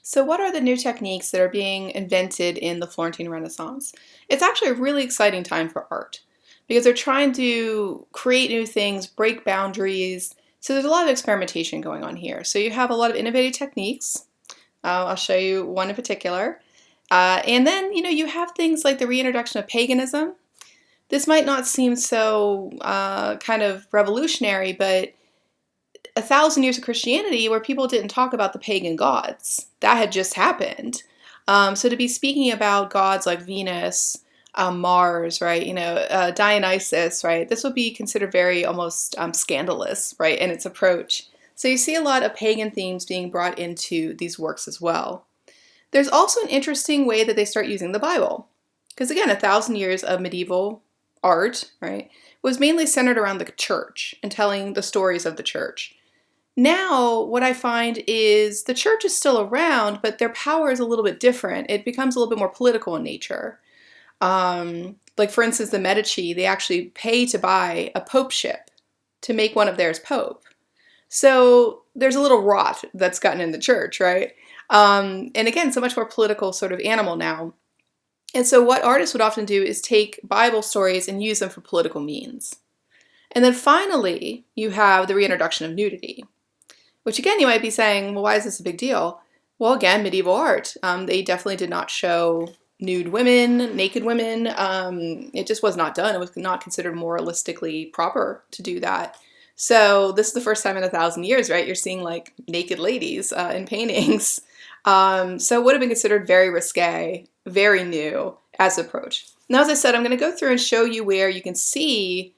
So what are the new techniques that are being invented in the Florentine Renaissance? It's actually a really exciting time for art because they're trying to create new things, break boundaries. So there's a lot of experimentation going on here. So you have a lot of innovative techniques. I'll show you one in particular. And then, you have things like the reintroduction of paganism. This might not seem so kind of revolutionary, but 1,000 years of Christianity where people didn't talk about the pagan gods. That had just happened. So to be speaking about gods like Venus, Mars, right, Dionysus, right, this would be considered very almost scandalous, right, in its approach. So you see a lot of pagan themes being brought into these works as well. There's also an interesting way that they start using the Bible. Because again, 1,000 years of medieval art, right, was mainly centered around the church and telling the stories of the church. Now, what I find is the church is still around, but their power is a little bit different. It becomes a little bit more political in nature. Like, for instance, the Medici, they actually pay to buy a popeship to make one of theirs pope. So there's a little rot that's gotten in the church, right? And again, so much more political sort of animal now. And so what artists would often do is take Bible stories and use them for political means. And then finally, you have the reintroduction of nudity. Which again, you might be saying, well, why is this a big deal? Well, again, medieval art. They definitely did not show nude women, naked women. It just was not done. It was not considered moralistically proper to do that. So this is the first time in 1,000 years, right? You're seeing like naked ladies in paintings. So it would have been considered very risque, very new as approach. Now, as I said, I'm going to go through and show you where you can see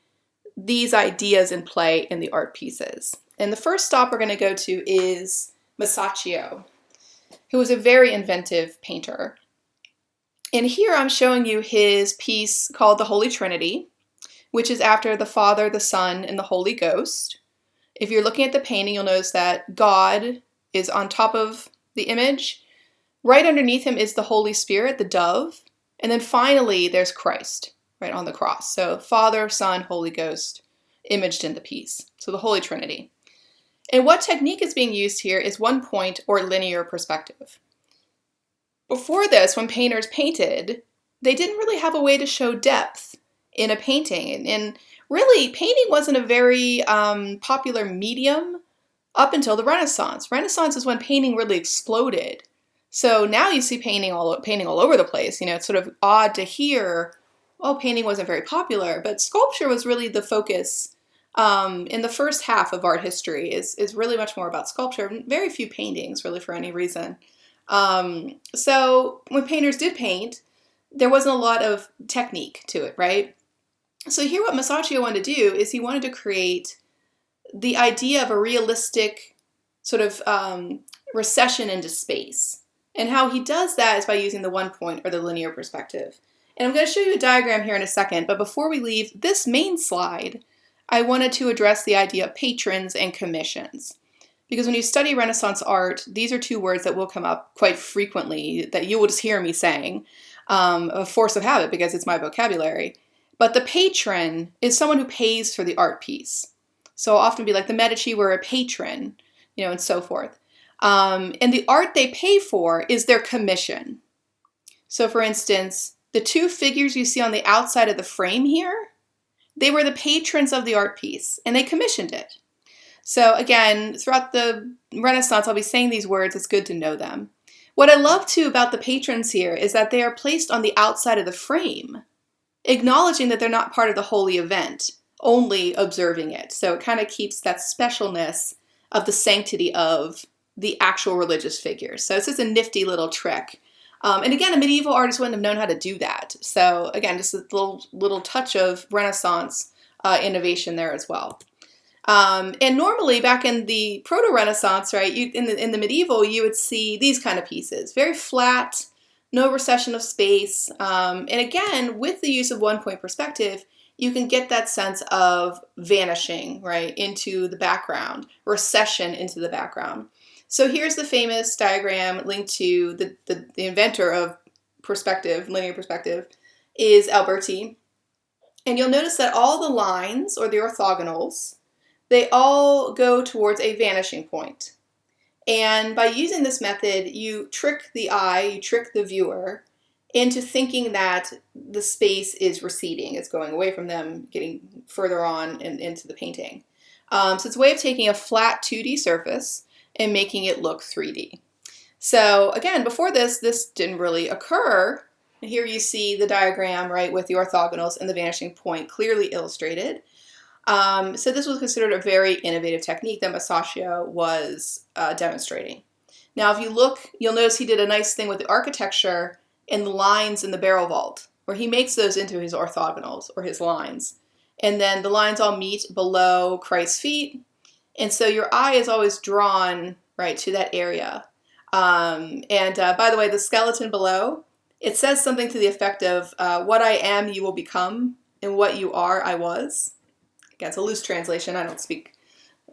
these ideas in play in the art pieces. And the first stop we're going to go to is Masaccio, who was a very inventive painter. And here I'm showing you his piece called The Holy Trinity, which is after the Father, the Son, and the Holy Ghost. If you're looking at the painting, you'll notice that God is on top of the image. Right underneath him is the Holy Spirit, the dove. And then finally, there's Christ, right on the cross. So Father, Son, Holy Ghost, imaged in the piece. So the Holy Trinity. And what technique is being used here is one point or linear perspective. Before this, when painters painted, they didn't really have a way to show depth in a painting. And really, painting wasn't a very popular medium up until the Renaissance. Renaissance is when painting really exploded. So now you see painting all over the place. It's sort of odd to hear, oh, painting wasn't very popular, but sculpture was really the focus. In the first half of art history is really much more about sculpture. Very few paintings, really, for any reason. So when painters did paint, there wasn't a lot of technique to it, right? So here what Masaccio wanted to do is he wanted to create the idea of a realistic sort of recession into space. And how he does that is by using the one point or the linear perspective. And I'm going to show you a diagram here in a second, but before we leave this main slide, I wanted to address the idea of patrons and commissions. Because when you study Renaissance art, these are two words that will come up quite frequently that you will just hear me saying, a force of habit because it's my vocabulary. But the patron is someone who pays for the art piece. So I'll often be like, the Medici were a patron, and so forth. And the art they pay for is their commission. So for instance, the two figures you see on the outside of the frame here, they were the patrons of the art piece, and they commissioned it. So again, throughout the Renaissance, I'll be saying these words. It's good to know them. What I love, too, about the patrons here is that they are placed on the outside of the frame, acknowledging that they're not part of the holy event, only observing it. So it kind of keeps that specialness of the sanctity of the actual religious figures. So it's just a nifty little trick. And again, a medieval artist wouldn't have known how to do that. So again, just a little touch of Renaissance innovation there as well. And normally back in the proto-Renaissance, right, in the medieval, you would see these kind of pieces. Very flat, no recession of space. And again, with the use of one-point perspective, you can get that sense of vanishing, right, into the background, recession into the background. So here's the famous diagram linked to the inventor of perspective, linear perspective, is Alberti. And you'll notice that all the lines, or the orthogonals, they all go towards a vanishing point. And by using this method, you trick the eye, you trick the viewer into thinking that the space is receding. It's going away from them, getting further on and into the painting. So it's a way of taking a flat 2D surface and making it look 3D. So again, before this didn't really occur. And here you see the diagram, right, with the orthogonals and the vanishing point clearly illustrated. So this was considered a very innovative technique that Masaccio was demonstrating. Now, if you look, you'll notice he did a nice thing with the architecture and the lines in the barrel vault, where he makes those into his orthogonals or his lines. And then the lines all meet below Christ's feet. And so your eye is always drawn, right, to that area. By the way, the skeleton below, it says something to the effect of, what I am, you will become, and what you are, I was. Again, it's a loose translation. I don't speak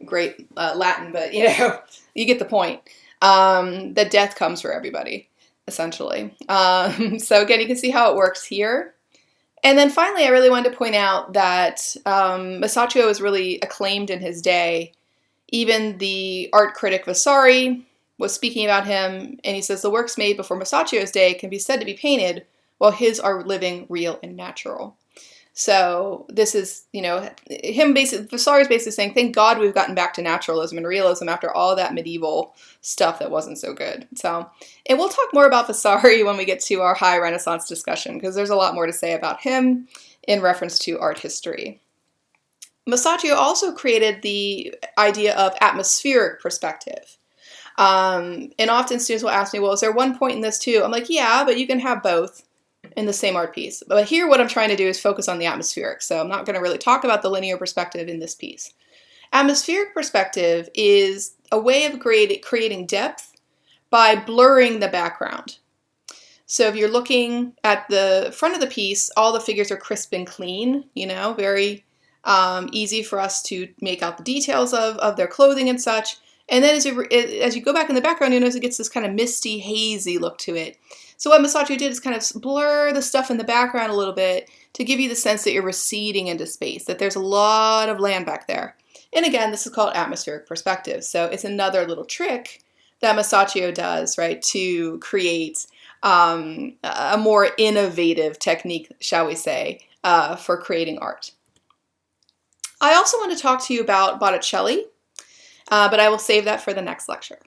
great Latin, but you know, you get the point. That death comes for everybody, essentially. So again, you can see how it works here. And then finally, I really wanted to point out that Masaccio was really acclaimed in his day. Even the art critic Vasari was speaking about him, and he says the works made before Masaccio's day can be said to be painted, while his are living, real, and natural. So this is, you know, Vasari's basically saying, thank God we've gotten back to naturalism and realism after all that medieval stuff that wasn't so good. So, and we'll talk more about Vasari when we get to our High Renaissance discussion, because there's a lot more to say about him in reference to art history. Masaccio also created the idea of atmospheric perspective. And often students will ask me, well, is there one point in this too? I'm like, yeah, but you can have both in the same art piece. But here what I'm trying to do is focus on the atmospheric. So I'm not going to really talk about the linear perspective in this piece. Atmospheric perspective is a way of creating depth by blurring the background. So if you're looking at the front of the piece, all the figures are crisp and clean, you know, very easy for us to make out the details of their clothing and such. And then as you go back in the background, you notice it gets this kind of misty, hazy look to it. So what Masaccio did is kind of blur the stuff in the background a little bit to give you the sense that you're receding into space, that there's a lot of land back there. And again, this is called atmospheric perspective. So it's another little trick that Masaccio does, right, to create a more innovative technique, shall we say, for creating art. I also want to talk to you about Botticelli, but I will save that for the next lecture.